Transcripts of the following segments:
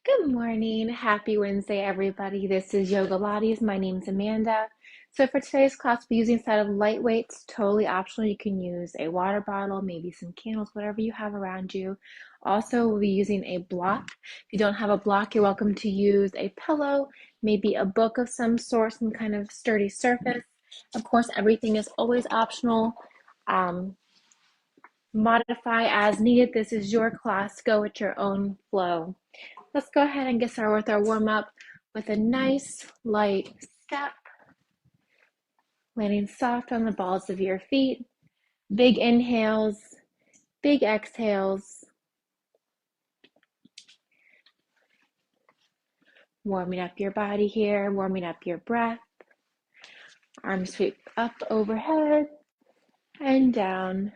Good morning. Happy Wednesday, everybody. This is Yogalates. My name's Amanda. So for today's class, we're using a set of lightweights, totally optional. You can use a water bottle, maybe some candles, whatever you have around you. Also, we'll be using a block. If you don't have a block, you're welcome to use a pillow, maybe a book of some sort, some kind of sturdy surface. Of course, everything is always optional. Modify as needed. This is your class. Go at your own flow. Let's go ahead and get started with our warm-up with a nice light step, landing soft on the balls of your feet. Big inhales, big exhales. Warming up your body here, warming up your breath. Arms sweep up overhead and down.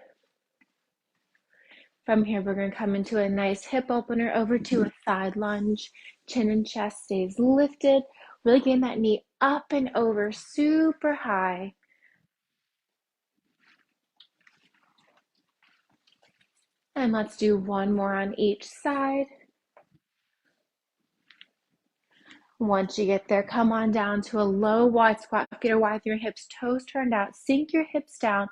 From here, we're going to come into a nice hip opener over to a side lunge. Chin and chest stays lifted. Really getting that knee up and over super high. And let's do one more on each side. Once you get there, come on down to a low wide squat. Feet are wide with your hips, toes turned out. Sink your hips down.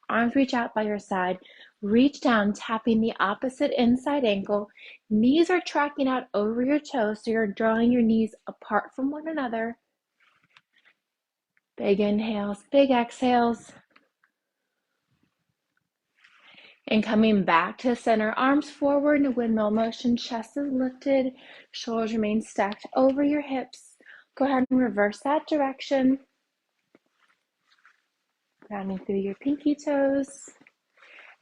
Arms reach out by your side. Reach down, tapping the opposite inside ankle. Knees are tracking out over your toes, so you're drawing your knees apart from one another. Big inhales, big exhales. And coming back to center, arms forward in a windmill motion, chest is lifted, shoulders remain stacked over your hips. Go ahead and reverse that direction. Grounding through your pinky toes.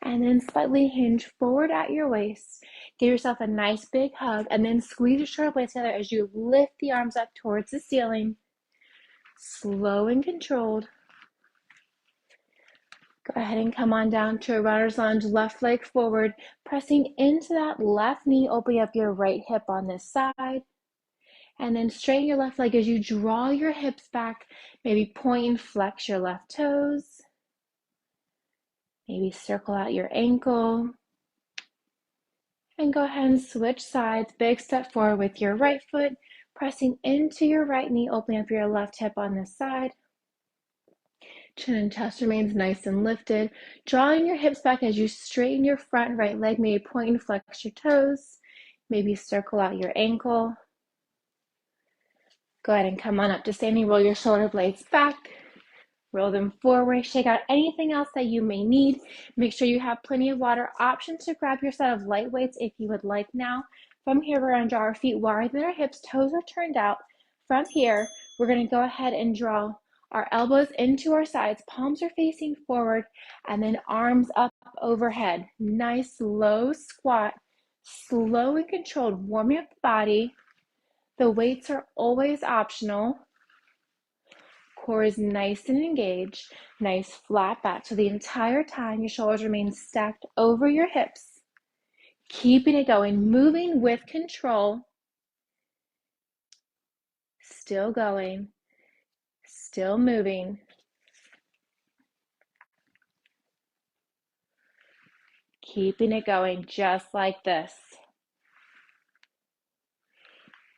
And then slightly hinge forward at your waist. Give yourself a nice big hug, and then squeeze your shoulder blades together as you lift the arms up towards the ceiling. Slow and controlled. Go ahead and come on down to a runner's lunge, left leg forward, pressing into that left knee, opening up your right hip on this side. And then straighten your left leg as you draw your hips back. Maybe point and flex your left toes. Maybe circle out your ankle. And go ahead and switch sides. Big step forward with your right foot, pressing into your right knee, opening up your left hip on this side. Chin and chest remains nice and lifted. Drawing your hips back as you straighten your front right leg. Maybe point and flex your toes. Maybe circle out your ankle. Go ahead and come on up to standing. Roll your shoulder blades back. Roll them forward. Shake out anything else that you may need. Make sure you have plenty of water. Option to grab your set of light weights if you would like now. From here, we're going to draw our feet wider than our hips. Toes are turned out. From here, we're going to go ahead and draw our elbows into our sides. Palms are facing forward, and then arms up overhead. Nice low squat. Slow and controlled. Warming up the body. The weights are always optional. Core is nice and engaged, nice flat back. So the entire time your shoulders remain stacked over your hips, keeping it going, moving with control, still going, still moving. Keeping it going just like this.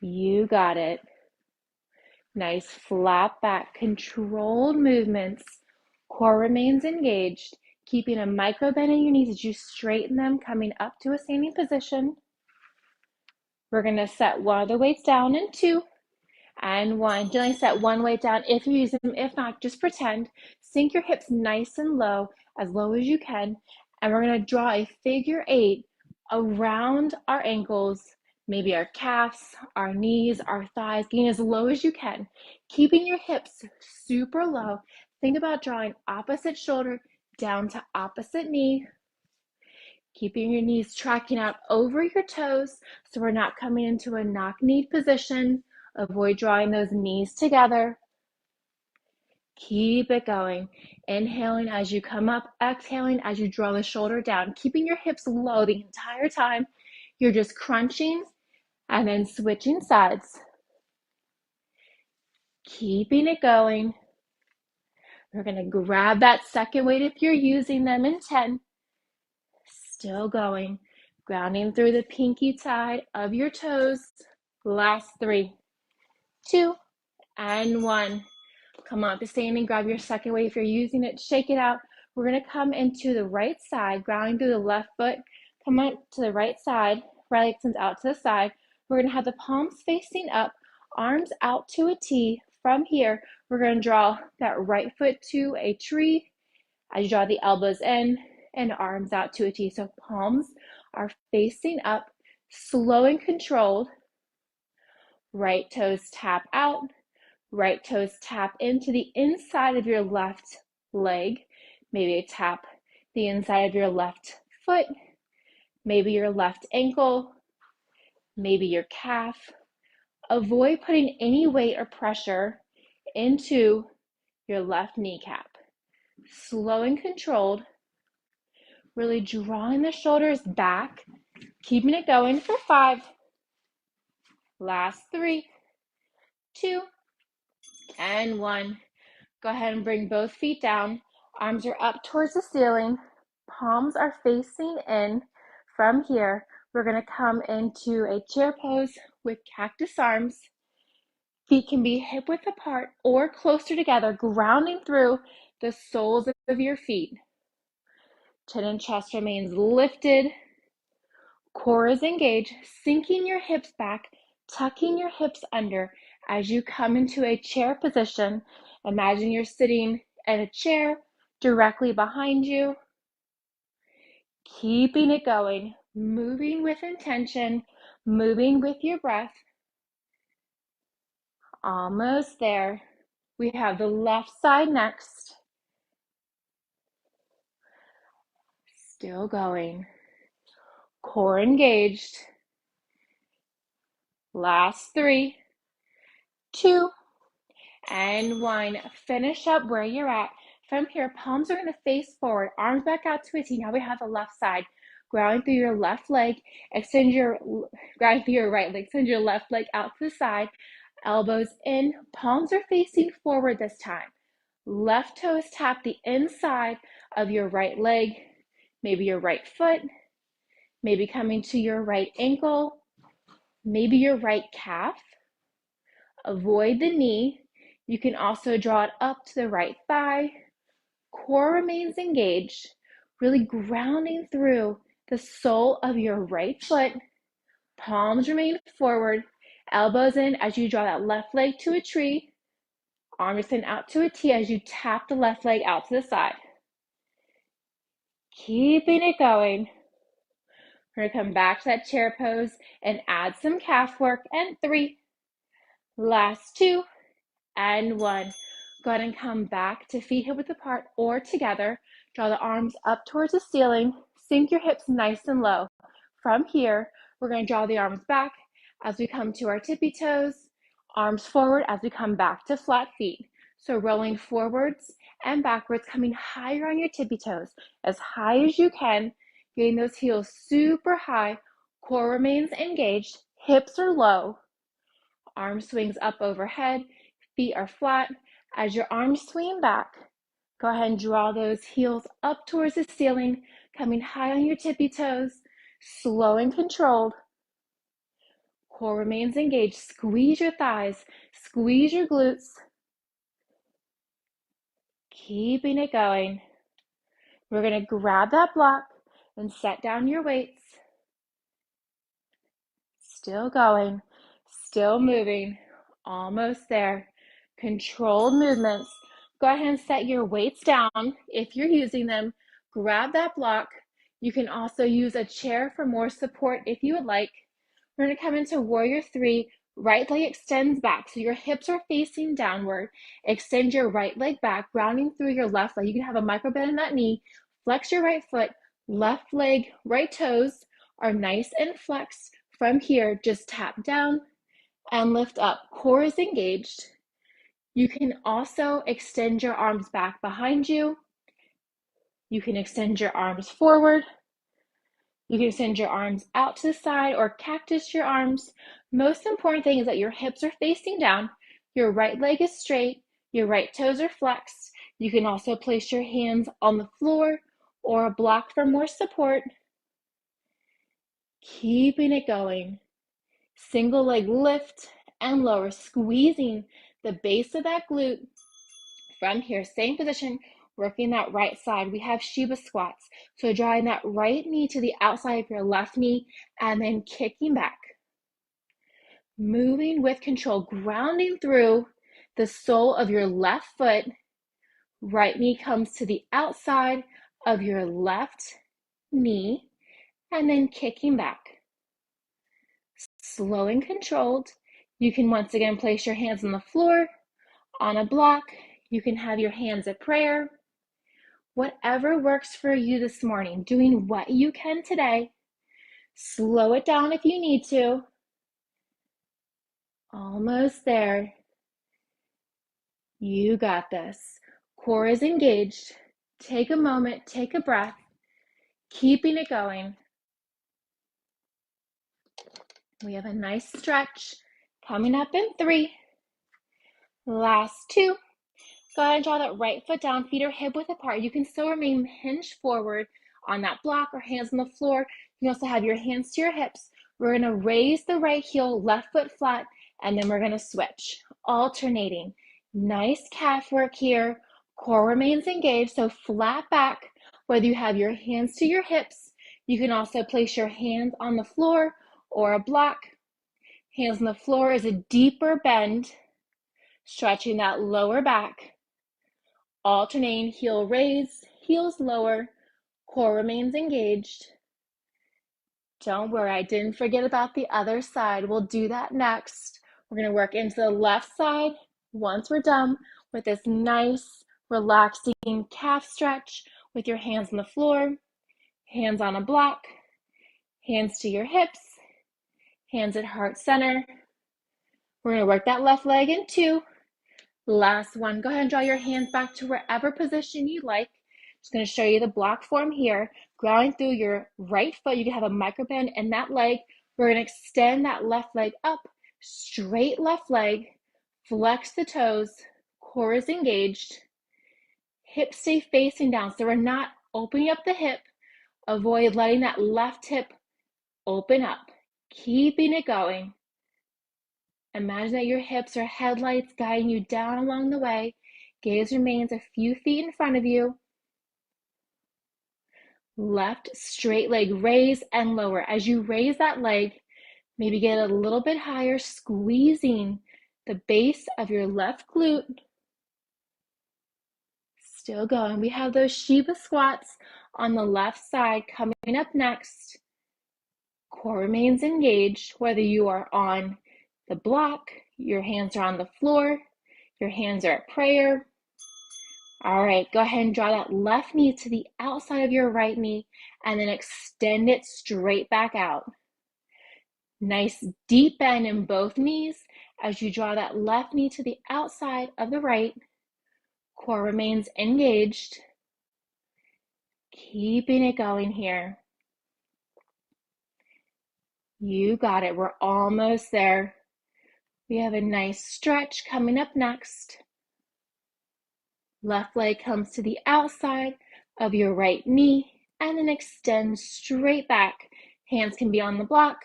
You got it. Nice flat back, controlled movements. Core remains engaged, keeping a micro bend in your knees as you straighten them, coming up to a standing position. We're going to set one of the weights down in 2 and 1. Generally set one weight down if you use them. If not, just pretend. Sink your hips nice and low as you can. And we're going to draw a figure 8 around our ankles, maybe our calves, our knees, our thighs, getting as low as you can. Keeping your hips super low. Think about drawing opposite shoulder down to opposite knee. Keeping your knees tracking out over your toes so we're not coming into a knock-knee position. Avoid drawing those knees together. Keep it going. Inhaling as you come up, exhaling as you draw the shoulder down, keeping your hips low the entire time. You're just crunching and then switching sides. Keeping it going. We're going to grab that second weight if you're using them in 10. Still going. Grounding through the pinky side of your toes. Last 3, 2, and 1. Come on to standing, grab your second weight. If you're using it, shake it out. We're gonna come into the right side, grounding through the left foot. Come on to the right side, right leg extends out to the side. We're gonna have the palms facing up, arms out to a T. From here, we're gonna draw that right foot to a tree as you draw the elbows in and arms out to a T. So palms are facing up, slow and controlled. Right toes tap out. Right toes tap into the inside of your left leg. Maybe tap the inside of your left foot, maybe your left ankle, maybe your calf. Avoid putting any weight or pressure into your left kneecap. Slow and controlled, really drawing the shoulders back, keeping it going for 5. Last 3, 2, and 1. Go ahead and bring both feet down. Arms are up towards the ceiling. Palms are facing in. From here, we're going to come into a chair pose with cactus arms. Feet can be hip width apart or closer together, grounding through the soles of your feet. Chin and chest remains lifted. Core is engaged, sinking your hips back, tucking your hips under as you come into a chair position. Imagine you're sitting in a chair directly behind you. Keeping it going, moving with intention, moving with your breath. Almost there. We have the left side next. Still going. Core engaged. Last 3, 2, and 1. Finish up where you're at. From here, palms are going to face forward, arms back out to a T. Now we have the left side. Grounding through your left leg, grounding through your right leg, extend your left leg out to the side, elbows in, palms are facing forward this time. Left toes tap the inside of your right leg, maybe your right foot, maybe coming to your right ankle, maybe your right calf. Avoid the knee. You can also draw it up to the right thigh. Core remains engaged, really grounding through the sole of your right foot. Palms remain forward, elbows in as you draw that left leg to a tree. Arms extend out to a T as you tap the left leg out to the side. Keeping it going. We're going to come back to that chair pose and add some calf work. And 3, last 2, and 1. Go ahead and come back to feet hip width apart or together. Draw the arms up towards the ceiling. Sink your hips nice and low. From here, we're going to draw the arms back as we come to our tippy toes. Arms forward as we come back to flat feet. So rolling forwards and backwards, coming higher on your tippy toes, as high as you can, getting those heels super high. Core remains engaged, hips are low. Arm swings up overhead, feet are flat. As your arms swing back, go ahead and draw those heels up towards the ceiling, coming high on your tippy toes, slow and controlled. Core remains engaged. Squeeze your thighs, squeeze your glutes. Keeping it going. We're going to grab that block and set down your weights. Still going, still moving, almost there. Controlled movements. Go ahead and set your weights down if you're using them. Grab that block. You can also use a chair for more support if you would like. We're going to come into Warrior 3. Right leg extends back, so your hips are facing downward. Extend your right leg back, grounding through your left leg. You can have a micro bend in that knee. Flex your right foot, left leg, right toes are nice and flexed. From here, just tap down and lift up. Core is engaged. You can also extend your arms back behind you. You can extend your arms forward. You can extend your arms out to the side or cactus your arms. Most important thing is that your hips are facing down. Your right leg is straight. Your right toes are flexed. You can also place your hands on the floor or a block for more support. Keeping it going. Single leg lift and lower, squeezing the base of that glute from here. Same position, working that right side. We have Shiva squats. So drawing that right knee to the outside of your left knee and then kicking back. Moving with control, grounding through the sole of your left foot. Right knee comes to the outside of your left knee and then kicking back. Slow and controlled. You can once again place your hands on the floor, on a block. You can have your hands at prayer. Whatever works for you this morning, doing what you can today. Slow it down if you need to. Almost there. You got this. Core is engaged. Take a moment, take a breath, keeping it going. We have a nice stretch coming up in 3. Last 2. Go ahead and draw that right foot down, feet are hip width apart. You can still remain hinged forward on that block or hands on the floor. You can also have your hands to your hips. We're going to raise the right heel, left foot flat, and then we're going to switch, alternating. Nice calf work here. Core remains engaged, so flat back, whether you have your hands to your hips. You can also place your hands on the floor or a block. Hands on the floor is a deeper bend, stretching that lower back. Alternating, heel raise, heels lower, core remains engaged. Don't worry, I didn't forget about the other side. We'll do that next. We're going to work into the left side once we're done with this nice, relaxing calf stretch with your hands on the floor, hands on a block, hands to your hips, hands at heart center. We're going to work that left leg in 2. Last one. Go ahead and draw your hands back to wherever position you like. Just going to show you the block form here. Grounding through your right foot. You can have a micro bend in that leg. We're going to extend that left leg up. Straight left leg. Flex the toes. Core is engaged. Hips stay facing down. So we're not opening up the hip. Avoid letting that left hip open up. Keeping it going. Imagine that your hips are headlights guiding you down along the way. Gaze remains a few feet in front of you. Left straight leg, raise and lower. As you raise that leg, maybe get a little bit higher, squeezing the base of your left glute. Still going. We have those Shiva squats on the left side coming up next. Core remains engaged, whether you are on the block, your hands are on the floor, your hands are at prayer. All right, go ahead and draw that left knee to the outside of your right knee and then extend it straight back out. Nice deep bend in both knees as you draw that left knee to the outside of the right. Core remains engaged. Keeping it going here. You got it. We're almost there. We have a nice stretch coming up next. Left leg comes to the outside of your right knee and then extend straight back. Hands can be on the block.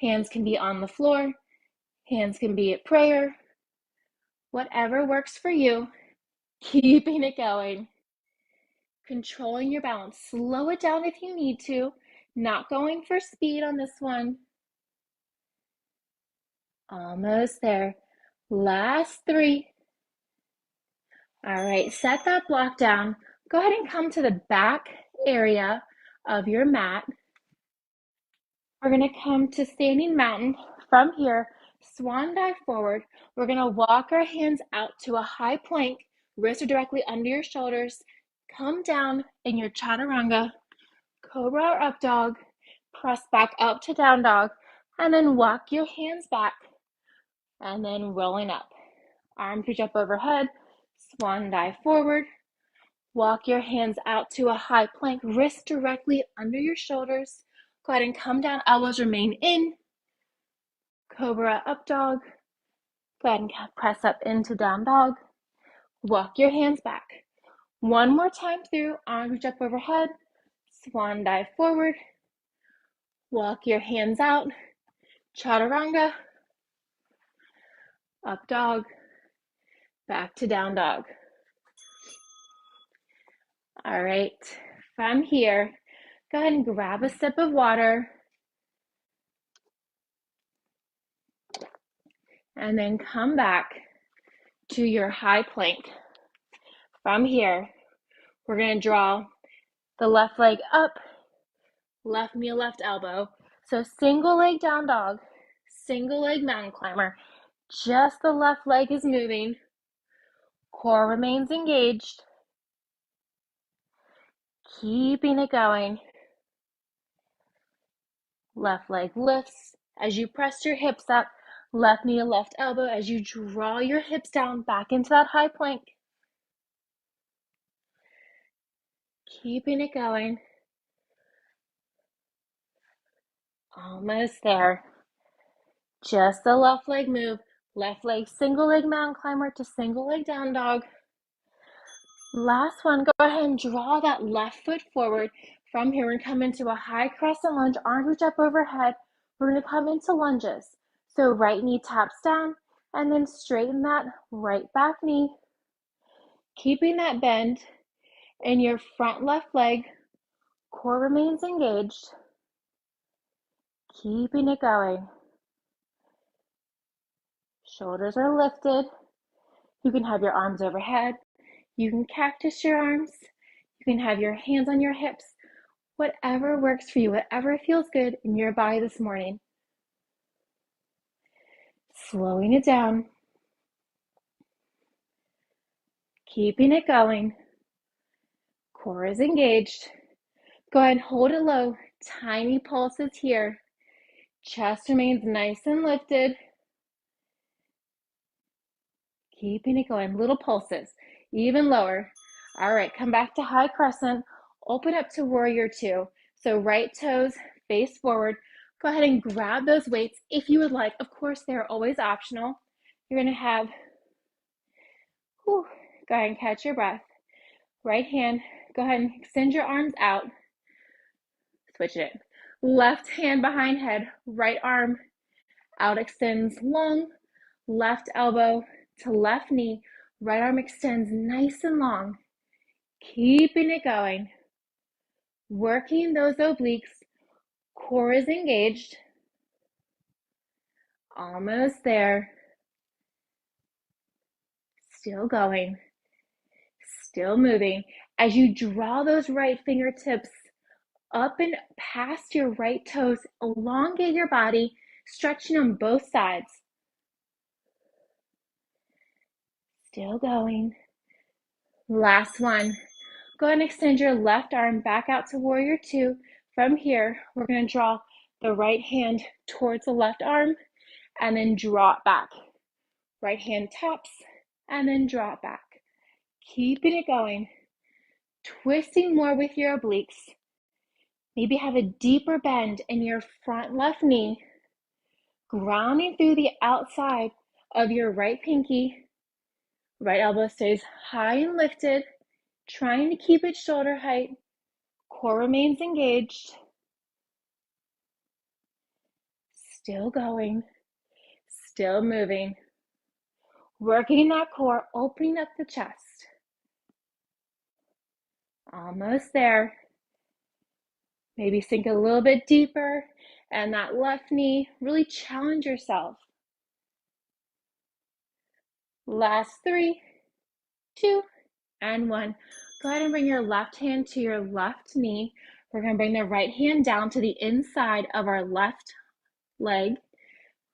Hands can be on the floor. Hands can be at prayer. Whatever works for you. Keeping it going. Controlling your balance. Slow it down if you need to. Not going for speed on this one. Almost there. Last 3. All right, set that block down. Go ahead and come to the back area of your mat. We're going to come to standing mountain. From here, swan dive forward. We're going to walk our hands out to a high plank. Wrists are directly under your shoulders. Come down in your chaturanga, cobra or up dog. Press back up to down dog. And then walk your hands back. And then rolling up. Arms reach up overhead. Swan dive forward. Walk your hands out to a high plank. Wrists directly under your shoulders. Go ahead and come down. Elbows remain in. Cobra up dog. Go ahead and press up into down dog. Walk your hands back. One more time through. Arms reach up overhead. Swan dive forward. Walk your hands out Chaturanga, up dog, back to down dog. All right, from here, go ahead and grab a sip of water and then come back to your high plank. From here, we're going to draw the left leg up, left knee, left elbow. So single leg down dog, single leg mountain climber. Just the left leg is moving. Core remains engaged. Keeping it going. Left leg lifts as you press your hips up. Left knee to left elbow as you draw your hips down back into that high plank. Keeping it going. Almost there. Just the left leg move. Left leg, single leg mountain climber to single leg down dog. Last one, go ahead and draw that left foot forward. From here, we're going to come into a high crescent lunge, arms reach up overhead. We're going to come into lunges. So right knee taps down, and then straighten that right back knee. Keeping that bend in your front left leg. Core remains engaged. Keeping it going. Shoulders are lifted. You can have your arms overhead. You can cactus your arms. You can have your hands on your hips. Whatever works for you, whatever feels good in your body this morning. Slowing it down. Keeping it going. Core is engaged. Go ahead and hold it low. Tiny pulses here. Chest remains nice and lifted. Keeping it going. Little pulses. Even lower. All right, come back to high crescent. Open up to warrior two. So right toes face forward. Go ahead and grab those weights if you would like. Of course, they're always optional. You're going to have, go ahead and catch your breath. Right hand, go ahead and extend your arms out. Switch it. Left hand behind head, right arm out extends long. Left elbow to left knee, right arm extends nice and long. Keeping it going. Working those obliques. Core is engaged. Almost there. Still going. Still moving. As you draw those right fingertips up and past your right toes, elongate your body, stretching on both sides. Still going. Last one. Go ahead and extend your left arm back out to warrior two. From here, we're going to draw the right hand towards the left arm and then draw it back. Right hand taps and then draw it back. Keeping it going. Twisting more with your obliques. Maybe have a deeper bend in your front left knee. Grounding through the outside of your right pinky. Right elbow stays high and lifted. Trying to keep it shoulder height. Core remains engaged. Still going. Still moving. Working that core, opening up the chest. Almost there. Maybe sink a little bit deeper. And that left knee, really challenge yourself. Last 3, 2, and 1. Go ahead and bring your left hand to your left knee. We're going to bring the right hand down to the inside of our left leg.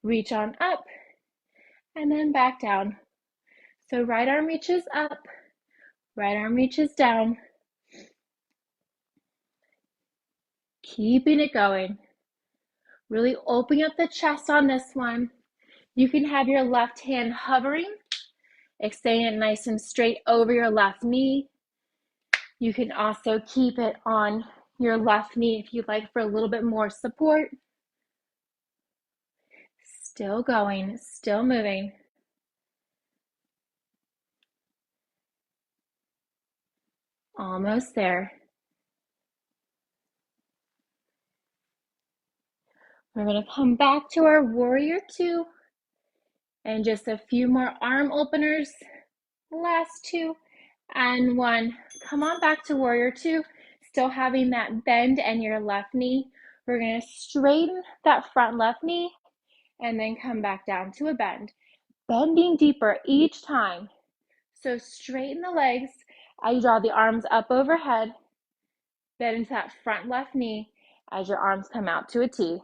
Reach on up and then back down. So right arm reaches up, right arm reaches down. Keeping it going. Really opening up the chest on this one. You can have your left hand hovering, extending it nice and straight over your left knee. You can also keep it on your left knee if you'd like for a little bit more support. Still going, still moving. Almost there. We're going to come back to our warrior two and just a few more arm openers. Last two and one. Come on back to warrior two. Still having that bend in your left knee. We're going to straighten that front left knee and then come back down to a bend. Bending deeper each time. So straighten the legs as you draw the arms up overhead. Bend into that front left knee as your arms come out to a T.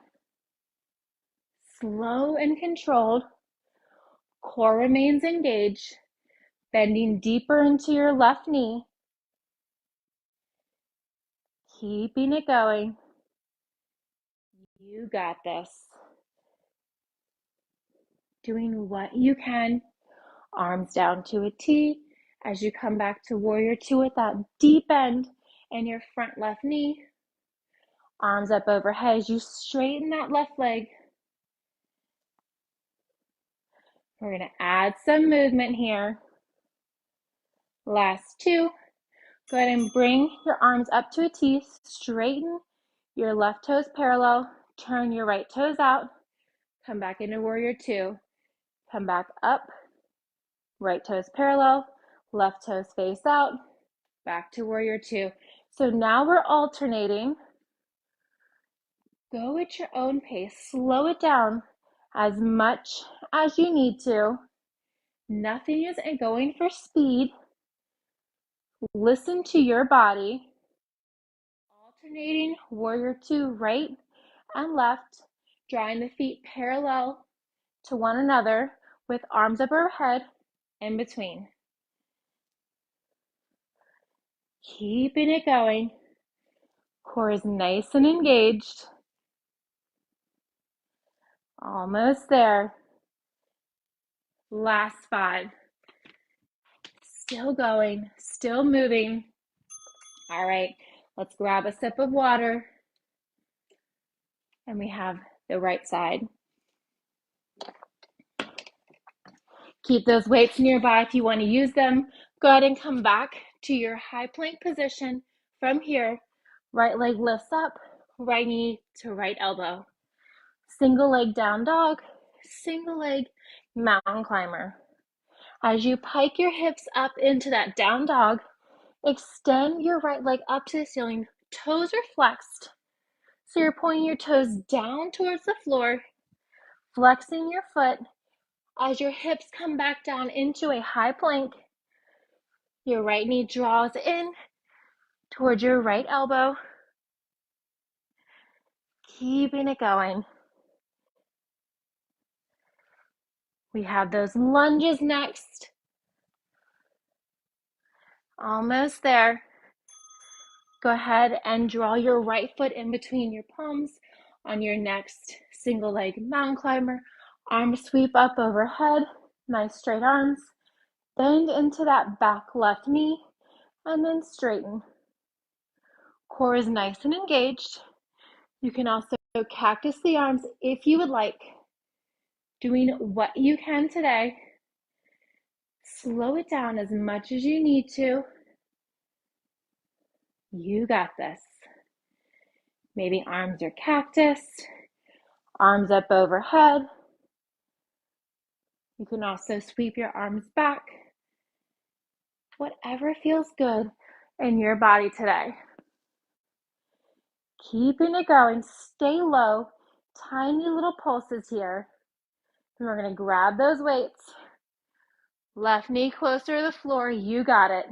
Slow and controlled. Core remains engaged. Bending deeper into your left knee. Keeping it going. You got this. Doing what you can. Arms down to a T as you come back to warrior two with that deep bend in your front left knee. Arms up overhead as you straighten that left leg. We're going to add some movement here. Last two. Go ahead and bring your arms up to a T. Straighten your left toes parallel. Turn your right toes out. Come back into warrior two. Come back up. Right toes parallel. Left toes face out. Back to warrior two. So now we're alternating. Go at your own pace. Slow it down as much as you need to. Nothing is going for speed. Listen to your body. Alternating warrior two, right and left, drawing the feet parallel to one another with arms up overhead in between. Keeping it going. Core is nice and engaged. Almost there. Last five. Still going, still moving. All right, let's grab a sip of water. And we have the right side. Keep those weights nearby if you want to use them. Go ahead and come back to your high plank position. From here, right leg lifts up, right knee to right elbow. Single leg down dog, single leg mountain climber. As you pike your hips up into that down dog, extend your right leg up to the ceiling. Toes are flexed. So you're pointing your toes down towards the floor, flexing your foot. As your hips come back down into a high plank, your right knee draws in towards your right elbow. Keeping it going. We have those lunges next. Almost there. Go ahead and draw your right foot in between your palms on your next single leg mountain climber. Arms sweep up overhead. Nice straight arms. Bend into that back left knee and then straighten. Core is nice and engaged. You can also cactus the arms if you would like. Doing what you can today. Slow it down as much as you need to. You got this. Maybe arms are cactus, arms up overhead. You can also sweep your arms back. Whatever feels good in your body today. Keeping it going, stay low, tiny little pulses here. And we're going to grab those weights. Left knee closer to the floor, you got it.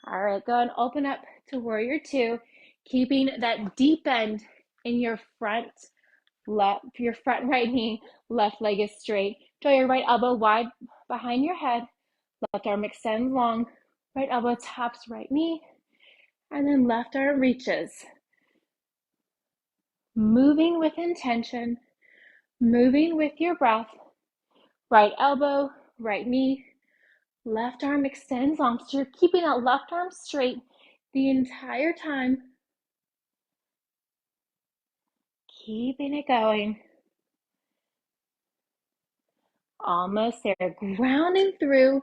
All right, go and open up to warrior two, keeping that deep bend in your front right knee, left leg is straight. Draw your right elbow wide behind your head, left arm extends long, right elbow taps right knee, and then left arm reaches. Moving with intention, moving with your breath. Right elbow, right knee, left arm extends long. So you're keeping that left arm straight the entire time. Keeping it going. Almost there. Grounding through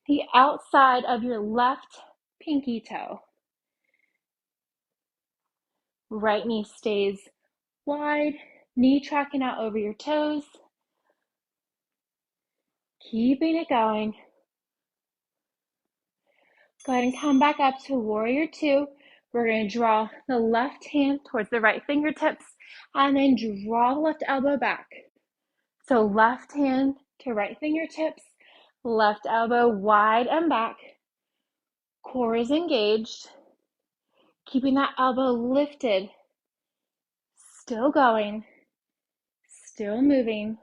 the outside of your left pinky toe. Right knee stays wide, knee tracking out over your toes. Keeping it going. Go ahead and come back up to warrior two. We're going to draw the left hand towards the right fingertips and then draw the left elbow back. So left hand to right fingertips, left elbow wide and back. Core is engaged. Keeping that elbow lifted. Still going. Still moving.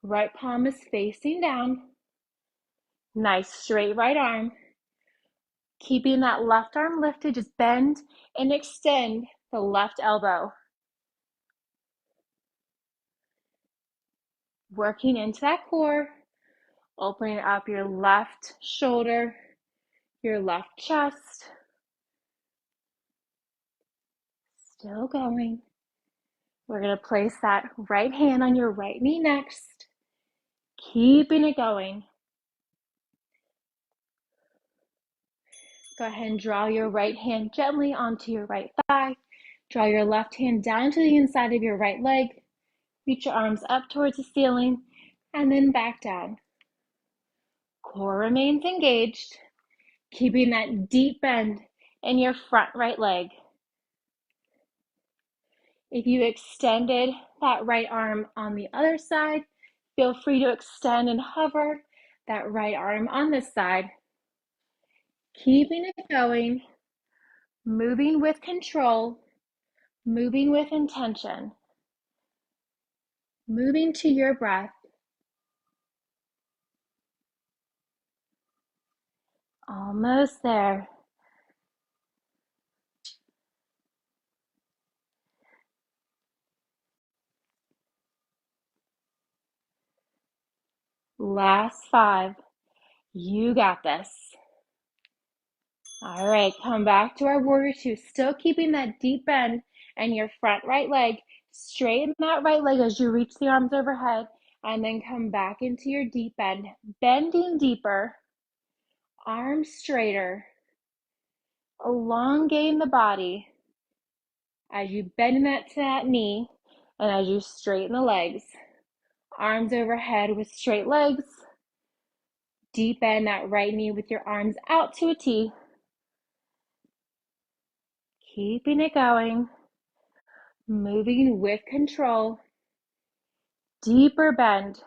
Right palm is facing down. Nice straight right arm. Keeping that left arm lifted, just bend and extend the left elbow. Working into that core, opening up your left shoulder, your left chest. Still going. We're going to place that right hand on your right knee next. Keeping it going. Go ahead and draw your right hand gently onto your right thigh. Draw your left hand down to the inside of your right leg. Reach your arms up towards the ceiling and then back down. Core remains engaged, keeping that deep bend in your front right leg. If you extended that right arm on the other side, feel free to extend and hover that right arm on this side. Keeping it going, moving with control, moving with intention, moving to your breath. Almost there. Last 5. You got this. All right, come back to our warrior two. Still keeping that deep bend in your front right leg. Straighten that right leg as you reach the arms overhead, and then come back into your deep bend. Bending deeper, arms straighter, elongating the body as you bend to that knee and as you straighten the legs. Arms overhead with straight legs. Deep bend that right knee with your arms out to a T. Keeping it going. Moving with control. Deeper bend.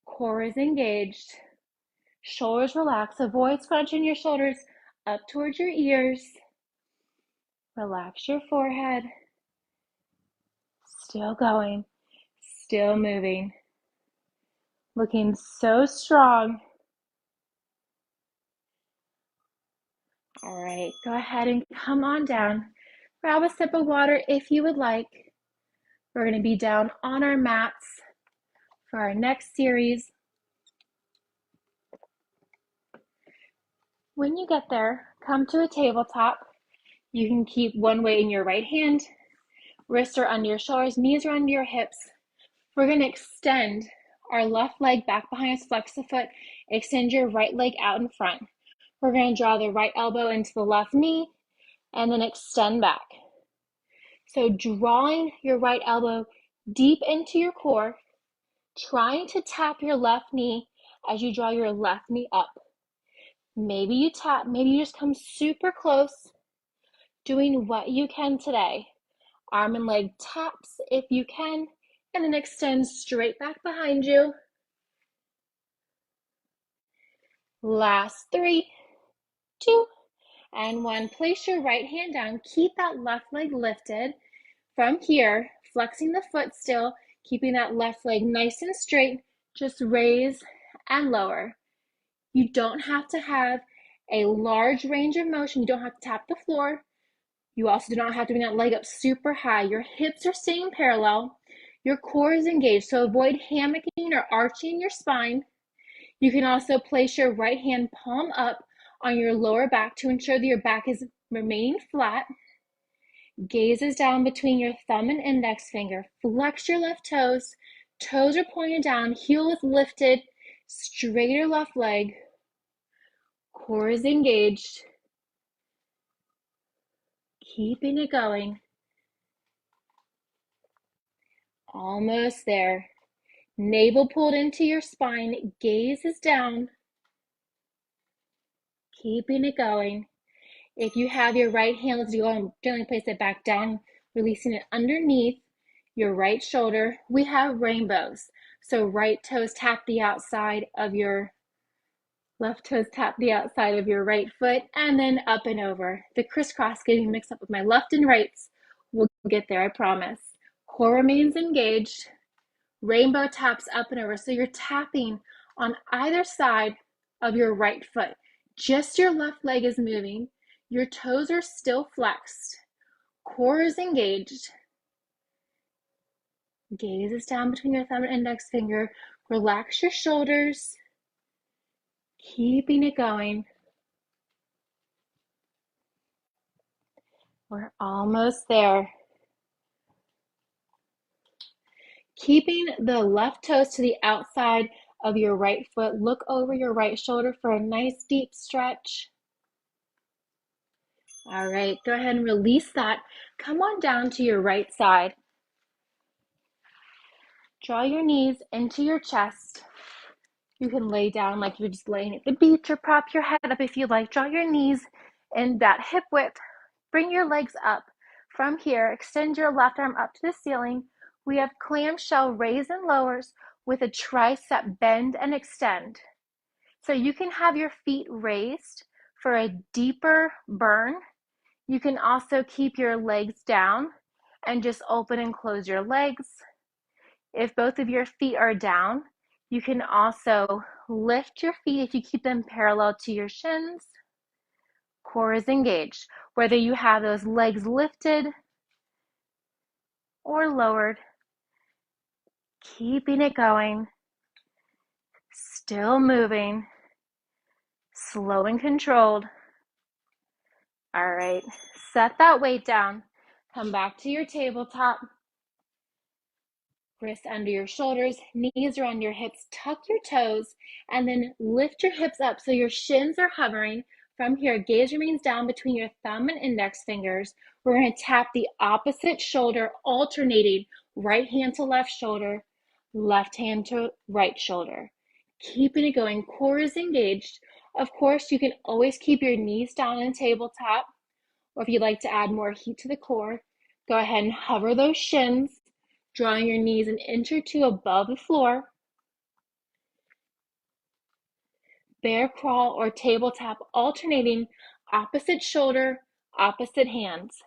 Core is engaged. Shoulders relax. Avoid scrunching your shoulders up towards your ears. Relax your forehead. Still going. Still moving. Looking so strong. All right, go ahead and come on down. Grab a sip of water if you would like. We're going to be down on our mats for our next series. When you get there, come to a tabletop. You can keep one weight in your right hand, wrists are under your shoulders, knees are under your hips. We're going to extend our left leg back behind us, flex the foot, extend your right leg out in front. We're going to draw the right elbow into the left knee and then extend back. So drawing your right elbow deep into your core, trying to tap your left knee as you draw your left knee up. Maybe you tap, maybe you just come super close, doing what you can today. Arm and leg taps if you can, and then extend straight back behind you. Last 3, 2, and 1. Place your right hand down. Keep that left leg lifted. From here, flexing the foot still, keeping that left leg nice and straight. Just raise and lower. You don't have to have a large range of motion. You don't have to tap the floor. You also do not have to bring that leg up super high. Your hips are staying parallel. Your core is engaged, so avoid hammocking or arching your spine. You can also place your right hand palm up on your lower back to ensure that your back is remaining flat. Gaze is down between your thumb and index finger. Flex your left toes. Toes are pointed down. Heel is lifted. Straighter left leg. Core is engaged. Keeping it going. Almost there. Navel pulled into your spine, gaze is down, keeping it going. If you have your right hand, let's go and gently place it back down, releasing it underneath your right shoulder. We have rainbows. So right toes tap the outside of your left toes tap the outside of your right foot, and then up and over. The crisscross getting mixed up with my left and rights. We'll get there, I promise. Core remains engaged. Rainbow taps up and over. So you're tapping on either side of your right foot. Just your left leg is moving. Your toes are still flexed. Core is engaged. Gaze is down between your thumb and index finger. Relax your shoulders. Keeping it going. We're almost there. Keeping the left toes to the outside of your right foot. Look over your right shoulder for a nice deep stretch. All right, go ahead and release that. Come on down to your right side. Draw your knees into your chest. You can lay down like you're just laying at the beach or prop your head up if you like. Draw your knees in that hip width. Bring your legs up. From here, extend your left arm up to the ceiling. We have clamshell raise and lowers with a tricep bend and extend. So you can have your feet raised for a deeper burn. You can also keep your legs down and just open and close your legs. If both of your feet are down, you can also lift your feet if you keep them parallel to your shins. Core is engaged. Whether you have those legs lifted or lowered, keeping it going, still moving, slow and controlled. All right, set that weight down. Come back to your tabletop. Wrists under your shoulders, knees around your hips, tuck your toes, and then lift your hips up so your shins are hovering. From here, gaze remains down between your thumb and index fingers. We're going to tap the opposite shoulder, alternating right hand to left shoulder, left hand to right shoulder. Keeping it going, core is engaged. Of course, you can always keep your knees down on the tabletop, or if you'd like to add more heat to the core, go ahead and hover those shins, drawing your knees an inch or two above the floor. Bear crawl or tabletop, alternating opposite shoulder, opposite hands.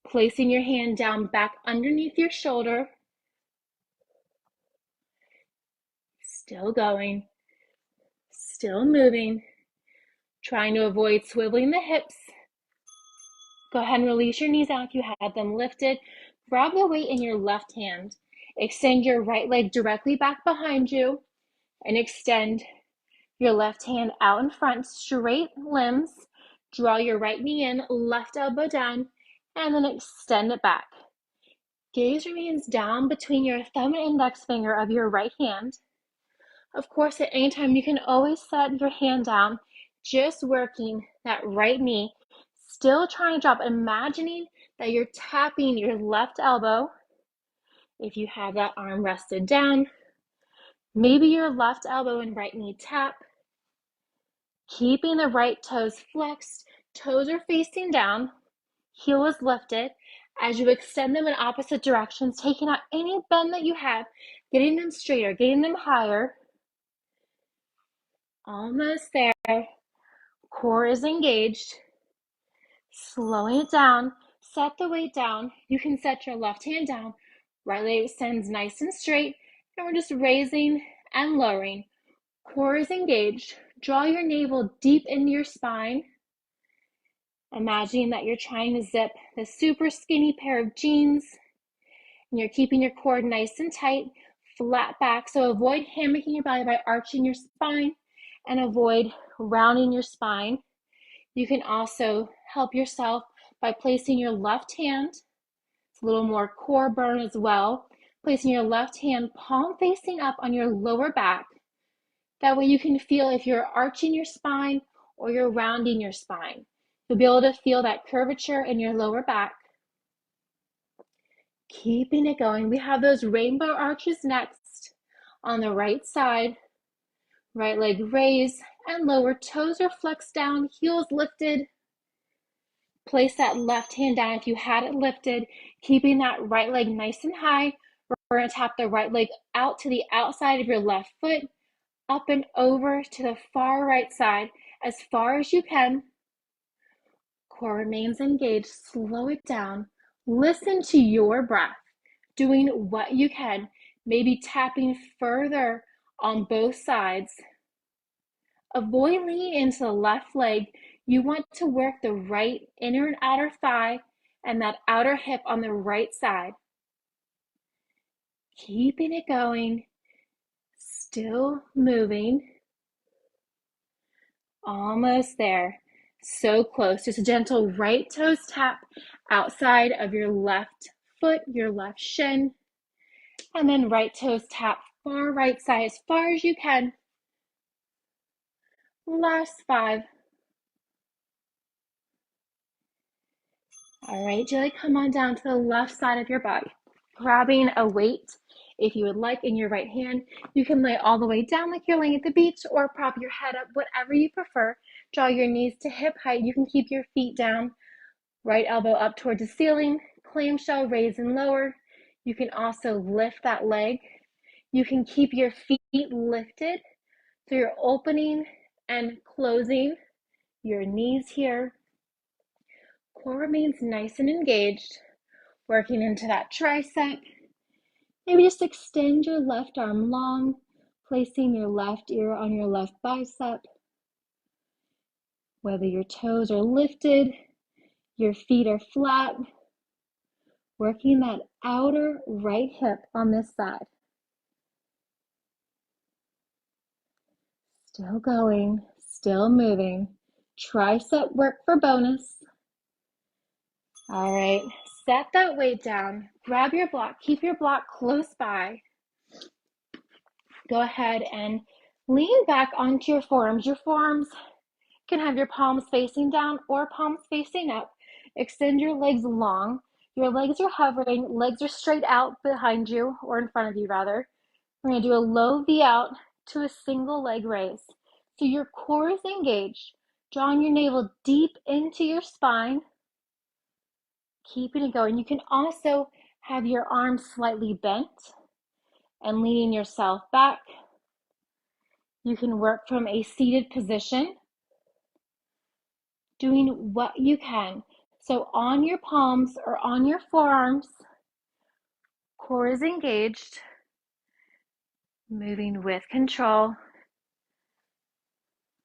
Placing your hand down back underneath your shoulder. Still going. Still moving. Trying to avoid swiveling the hips. Go ahead and release your knees out if you had them lifted. Grab the weight in your left hand. Extend your right leg directly back behind you and extend your left hand out in front, straight limbs. Draw your right knee in, left elbow down, and then extend it back. Gaze remains down between your thumb and index finger of your right hand. Of course, at any time, you can always set your hand down, just working that right knee. Still trying to drop, imagining that you're tapping your left elbow. If you have that arm rested down, maybe your left elbow and right knee tap. Keeping the right toes flexed, toes are facing down, heel is lifted. As you extend them in opposite directions, taking out any bend that you have, getting them straighter, getting them higher. Almost there. Core is engaged. Slowing it down, set the weight down. You can set your left hand down, right leg extends nice and straight, and we're just raising and lowering. Core is engaged. Draw your navel deep into your spine. Imagining that you're trying to zip the super skinny pair of jeans, and you're keeping your core nice and tight, flat back. So avoid hammocking your body by arching your spine, and avoid rounding your spine. You can also help yourself by placing your left hand, it's a little more core burn as well, placing your left hand palm facing up on your lower back. That way you can feel if you're arching your spine or you're rounding your spine. You'll be able to feel that curvature in your lower back. Keeping it going. We have those rainbow arches next. On the right side, right leg raise and lower. Toes are flexed down, heels lifted. Place that left hand down if you had it lifted, keeping that right leg nice and high. We're going to tap the right leg out to the outside of your left foot, up and over to the far right side as far as you can. Core remains engaged. Slow it down. Listen to your breath, doing what you can, maybe tapping further on both sides. Avoid leaning into the left leg. You want to work the right inner and outer thigh and that outer hip on the right side. Keeping it going, still moving. Almost there. So close. Just a gentle right toes tap outside of your left foot, your left shin. And then right toes tap far right side as far as you can. Last 5. All right, Jelly, come on down to the left side of your body. Grabbing a weight, if you would like, in your right hand. You can lay all the way down like you're laying at the beach or prop your head up, whatever you prefer. Draw your knees to hip height. You can keep your feet down. Right elbow up towards the ceiling. Clamshell, raise and lower. You can also lift that leg. You can keep your feet lifted. So you're opening and closing your knees here. Core remains nice and engaged. Working into that tricep. Maybe just extend your left arm long, placing your left ear on your left bicep. Whether your toes are lifted, your feet are flat, working that outer right hip on this side. Still going, still moving. Tricep work for bonus. All right, set that weight down. Grab your block, keep your block close by. Go ahead and lean back onto your forearms. Your forearms can have your palms facing down or palms facing up. Extend your legs long. Your legs are hovering, legs are straight out behind you, or in front of you rather. We're going to do a low V out to a single leg raise. So your core is engaged, drawing your navel deep into your spine, keeping it going. You can also have your arms slightly bent and leaning yourself back. You can work from a seated position, doing what you can. So on your palms or on your forearms, core is engaged, moving with control.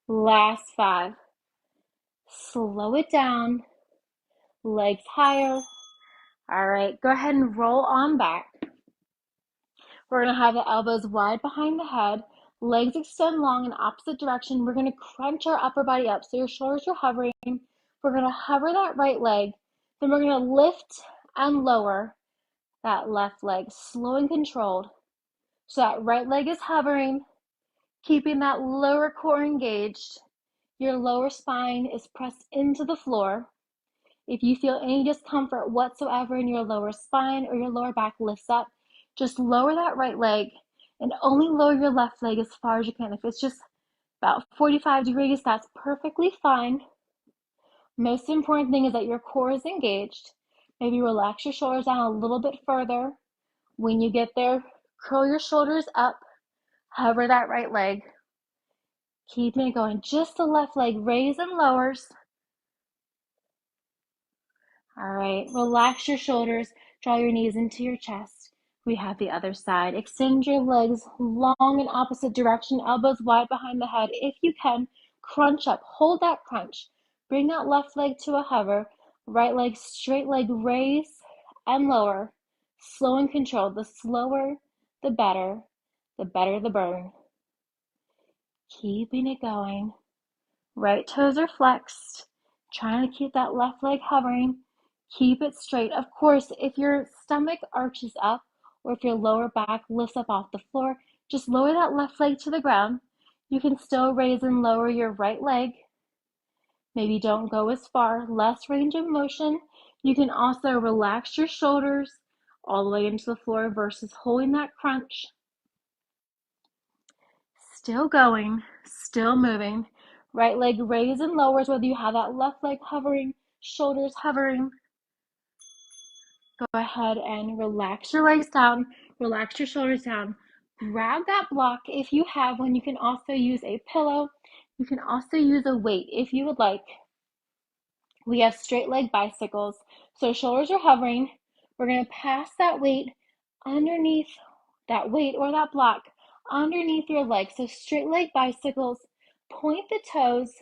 Last 5. Slow it down, legs higher. All right, go ahead and roll on back. We're gonna have the elbows wide behind the head, legs extend long in opposite direction. We're gonna crunch our upper body up so your shoulders are hovering. We're gonna hover that right leg, then we're gonna lift and lower that left leg, slow and controlled. So that right leg is hovering, keeping that lower core engaged. Your lower spine is pressed into the floor. If you feel any discomfort whatsoever in your lower spine or your lower back lifts up, just lower that right leg and only lower your left leg as far as you can. If it's just about 45 degrees, that's perfectly fine. Most important thing is that your core is engaged. Maybe relax your shoulders down a little bit further. When you get there, curl your shoulders up, hover that right leg. Keeping it going. Just the left leg raise and lowers. All right, relax your shoulders, draw your knees into your chest. We have the other side. Extend your legs long in opposite direction, elbows wide behind the head. If you can, crunch up, hold that crunch. Bring that left leg to a hover, right leg, straight leg, raise and lower. Slow and controlled. The slower, the better the burn. Keeping it going. Right toes are flexed, trying to keep that left leg hovering. Keep it straight. Of course, if your stomach arches up or if your lower back lifts up off the floor, just lower that left leg to the ground. You can still raise and lower your right leg. Maybe don't go as far, less range of motion. You can also relax your shoulders, all the way into the floor versus holding that crunch. Still going, still moving. Right leg raises and lowers, whether you have that left leg hovering, shoulders hovering. Go ahead and relax your legs down, relax your shoulders down. Grab that block if you have one. You can also use a pillow. You can also use a weight if you would like. We have straight leg bicycles. So shoulders are hovering. We're going to pass that weight underneath that weight or that block underneath your legs. So straight leg bicycles, point the toes,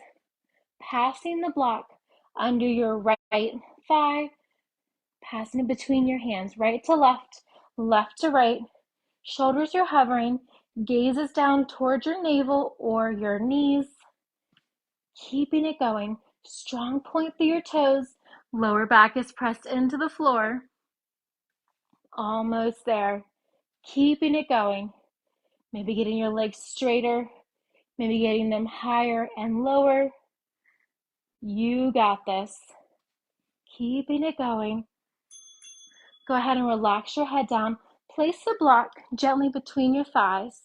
passing the block under your right thigh, passing it between your hands, right to left, left to right. Shoulders are hovering, gaze is down towards your navel or your knees. Keeping it going. Strong point through your toes. Lower back is pressed into the floor. Almost there. Keeping it going. Maybe getting your legs straighter. Maybe getting them higher and lower. You got this. Keeping it going. Go ahead and relax your head down. Place the block gently between your thighs.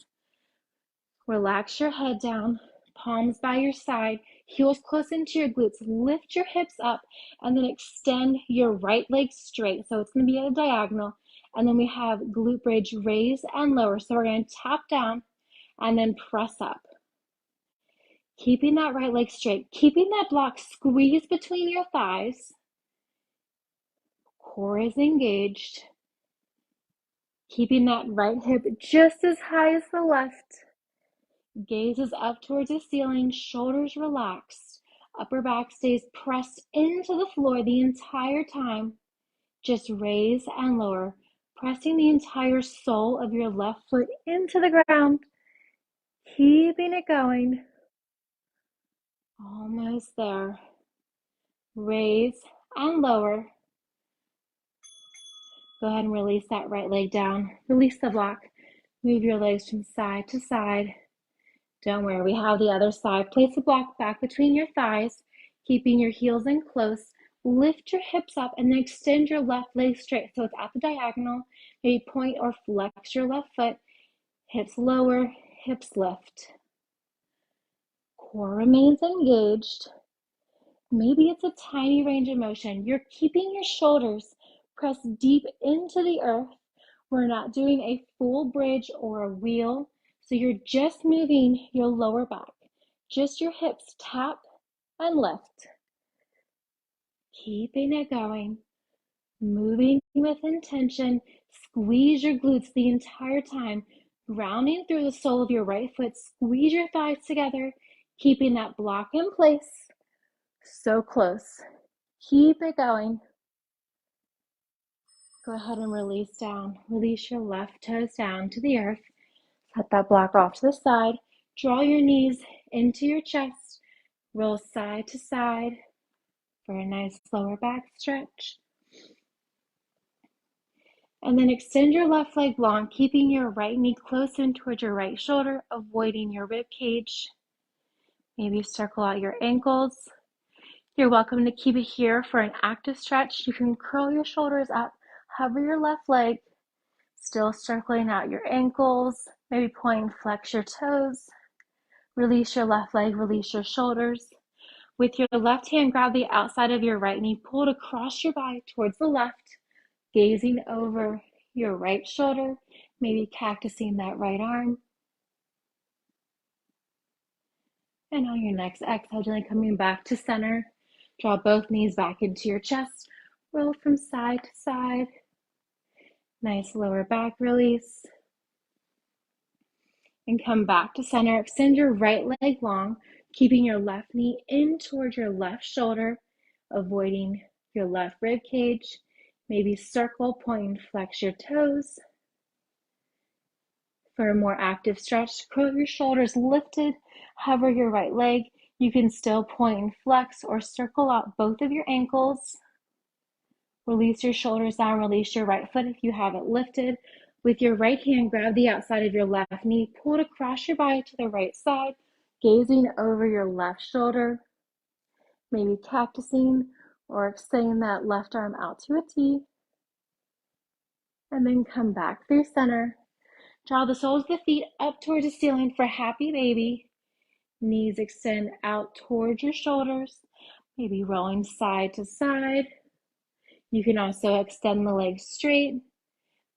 Relax your head down, palms by your side, heels close into your glutes. Lift your hips up and then extend your right leg straight. So it's going to be at a diagonal. And then we have glute bridge, raise and lower. So we're going to tap down and then press up. Keeping that right leg straight, keeping that block squeezed between your thighs. Core is engaged. Keeping that right hip just as high as the left. Gaze is up towards the ceiling, shoulders relaxed. Upper back stays pressed into the floor the entire time. Just raise and lower, pressing the entire sole of your left foot into the ground. Keeping it going. Almost there. Raise and lower. Go ahead and release that right leg down. Release the block. Move your legs from side to side. Don't worry, we have the other side. Place the block back between your thighs, keeping your heels in close. Lift your hips up and then extend your left leg straight. So it's at the diagonal. Maybe point or flex your left foot. Hips lower, hips lift. Core remains engaged. Maybe it's a tiny range of motion. You're keeping your shoulders pressed deep into the earth. We're not doing a full bridge or a wheel. So you're just moving your lower back. Just your hips tap and lift. Keeping it going. Moving with intention. Squeeze your glutes the entire time. Grounding through the sole of your right foot. Squeeze your thighs together. Keeping that block in place. So close. Keep it going. Go ahead and release down. Release your left toes down to the earth. Set that block off to the side. Draw your knees into your chest. Roll side to side for a nice lower back stretch. And then extend your left leg long, keeping your right knee close in towards your right shoulder, avoiding your rib cage. Maybe circle out your ankles. You're welcome to keep it here for an active stretch. You can curl your shoulders up, hover your left leg, still circling out your ankles, maybe point, flex your toes. Release your left leg, release your shoulders. With your left hand, grab the outside of your right knee, pull it across your body towards the left, gazing over your right shoulder, maybe cactusing that right arm. And on your next exhale, gently coming back to center. Draw both knees back into your chest. Roll from side to side. Nice lower back release. And come back to center. Extend your right leg long, keeping your left knee in towards your left shoulder, avoiding your left rib cage. Maybe circle, point, flex your toes. For a more active stretch, curl your shoulders lifted, hover your right leg. You can still point and flex or circle out both of your ankles. Release your shoulders down, release your right foot if you have it lifted. With your right hand, grab the outside of your left knee, pull it across your body to the right side, gazing over your left shoulder, maybe cactusing or extending that left arm out to a T. And then come back through center. Draw the soles of the feet up towards the ceiling for happy baby. Knees extend out towards your shoulders, maybe rolling side to side. You can also extend the legs straight,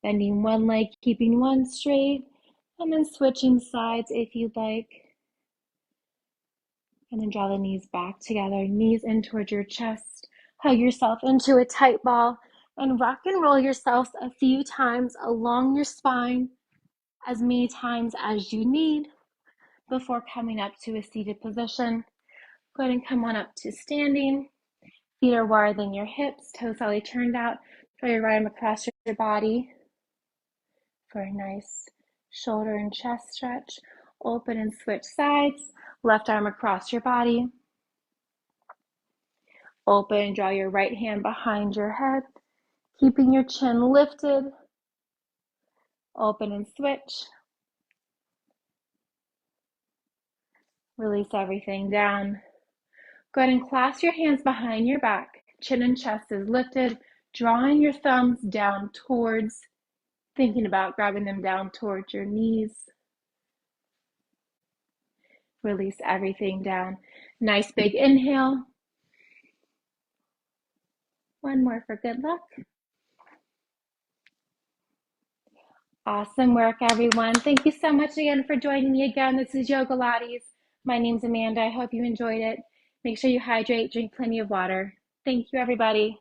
bending one leg, keeping one straight, and then switching sides if you'd like. And then draw the knees back together, knees in towards your chest. Hug yourself into a tight ball and rock and roll yourselves a few times along your spine, as many times as you need before coming up to a seated position. Go ahead and come on up to standing. Feet are wider than your hips, toes slightly turned out. Draw your right arm across your body for a nice shoulder and chest stretch. Open and switch sides. Left arm across your body. Open and draw your right hand behind your head, keeping your chin lifted. Open and switch. Release everything down. Go ahead and clasp your hands behind your back. Chin and chest is lifted, drawing your thumbs down towards, thinking about grabbing them down towards your knees. Release everything down. Nice big inhale. One more for good luck. Awesome work, everyone. Thank you so much again for joining me again. This is Yogalates. My name's Amanda. I hope you enjoyed it. Make sure you hydrate, drink plenty of water. Thank you, everybody.